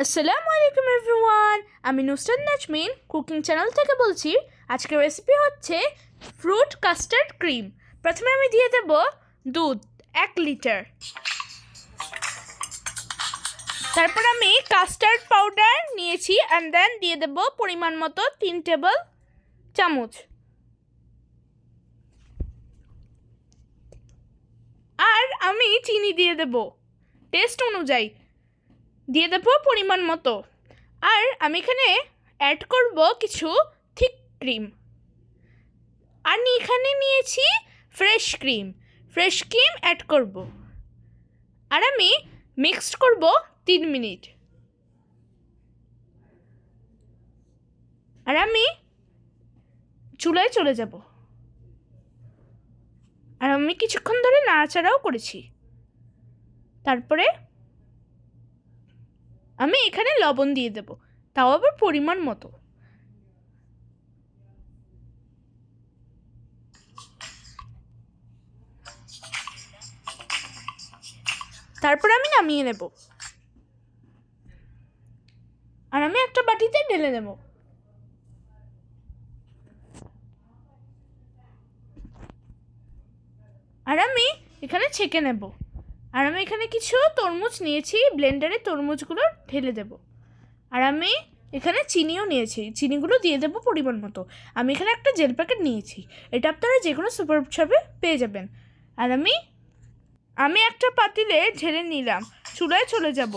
আসসালামু আলাইকুম এভরিওয়ান, আমি নুসরাত নাজমিন কুকিং চ্যানেল থেকে বলছি। আজকের রেসিপি হচ্ছে ফ্রুট কাস্টার্ড ক্রিম। প্রথমে আমি দিয়ে দেব দুধ 1 লিটার। তারপর আমি কাস্টার্ড পাউডার নিয়েছি অ্যান্ড দেন দিয়ে দেব পরিমাণ মতো 3 টেবিল চামচ। আর আমি চিনি দিয়ে দেব টেস্ট অনুযায়ী, দিয়ে দেবো পরিমাণ মতো। আর আমি এখানে অ্যাড করব কিছু থিক ক্রিম। আর এখানে নিয়েছি ফ্রেশ ক্রিম অ্যাড করব। আর আমি মিক্সড করব 3 মিনিট। আর আমি চুলায় চলে যাব। আর আমি কিছুক্ষণ ধরে নাড়াচাড়াও করেছি। তারপরে আমি এখানে লবণ দিয়ে দেব, তাও আবার পরিমাণ মতো। তারপর আমি নামিয়ে নেব। আর আমি একটা বাটিতে ঢেলে নেব। আর আমি এখানে ছেঁকে নেব। আর আমি এখানে কিছু তরমুজ নিয়েছি, ব্লেন্ডারে তরমুজগুলো ঢেলে দেব। আর আমি এখানে চিনিও নিয়েছি, চিনিগুলো দিয়ে দেবো পরিমাণ মতো। আমি এখানে একটা জেল প্যাকেট নিয়েছি, এটা আপনারা যে কোনো সুপার শপে পেয়ে যাবেন। আর আমি একটা পাতিলে ঢেলে নিলাম, চুলায় চলে যাব।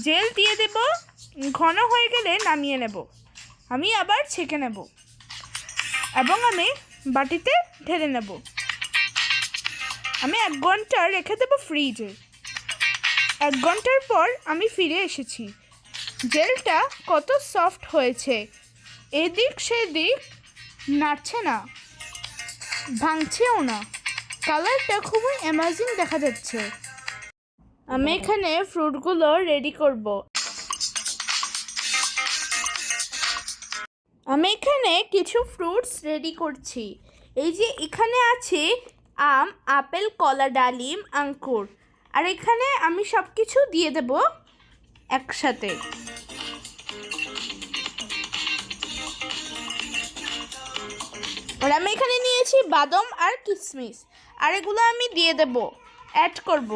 জেল দিয়ে দেব, ঘন হয়ে গেলে নামিয়ে নেব। আমি আবার ছেঁকে নেব এবং আমি বাটিতে ঢেলে নেব। আমি 1 ঘন্টা রেখে দেবো ফ্রিজে। 1 ঘন্টার পর আমি ফিরে এসেছি। জেলটা কত সফট হয়েছে, এদিক সেদিক নাড়ছে না, ভাঙছেও না। কালারটা খুবই অ্যামেজিং দেখা যাচ্ছে। আমি এখানে ফ্রুটগুলো রেডি করব। আমি এখানে কিছু ফ্রুটস রেডি করছি। এই যে এখানে আছে আম, আপেল, কলা, ডালিম, আঙ্কুর। আর এখানে আমি সব কিছু দিয়ে দেব একসাথে। আর আমি এখানে নিয়েছি বাদাম আর কিশমিশ। আর এগুলো আমি দিয়ে দেব, অ্যাড করব।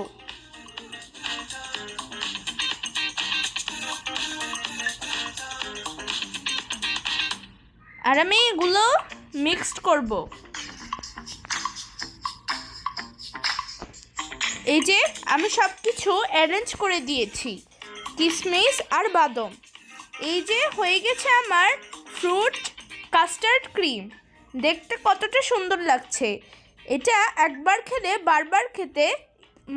আর আমি এগুলো মিক্সড করব। এই যে আমি সব কিছু অ্যারেঞ্জ করে দিয়েছি, কিশমিশ আর বাদাম। এই যে হয়ে গেছে আমার ফ্রুট কাস্টার্ড ক্রিম। দেখতে কতটা সুন্দর লাগছে। এটা একবার খেলে বারবার খেতে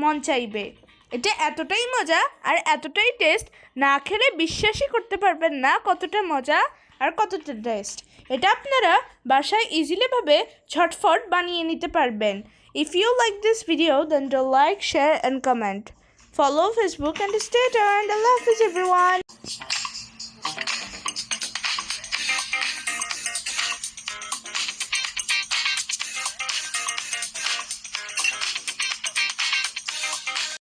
মন চাইবে। এটা এতটাই মজা আর এতটাই টেস্ট, না খেলে বিশ্বাসই করতে পারবেন না কতটা মজা আর কতটা টেস্ট। এটা আপনারা বাসায় ইজিলিভাবে ঝটফট বানিয়ে নিতে পারবেন। If you like this video, then do like, share and comment. Follow Facebook and stay tuned. Allah Hafiz everyone.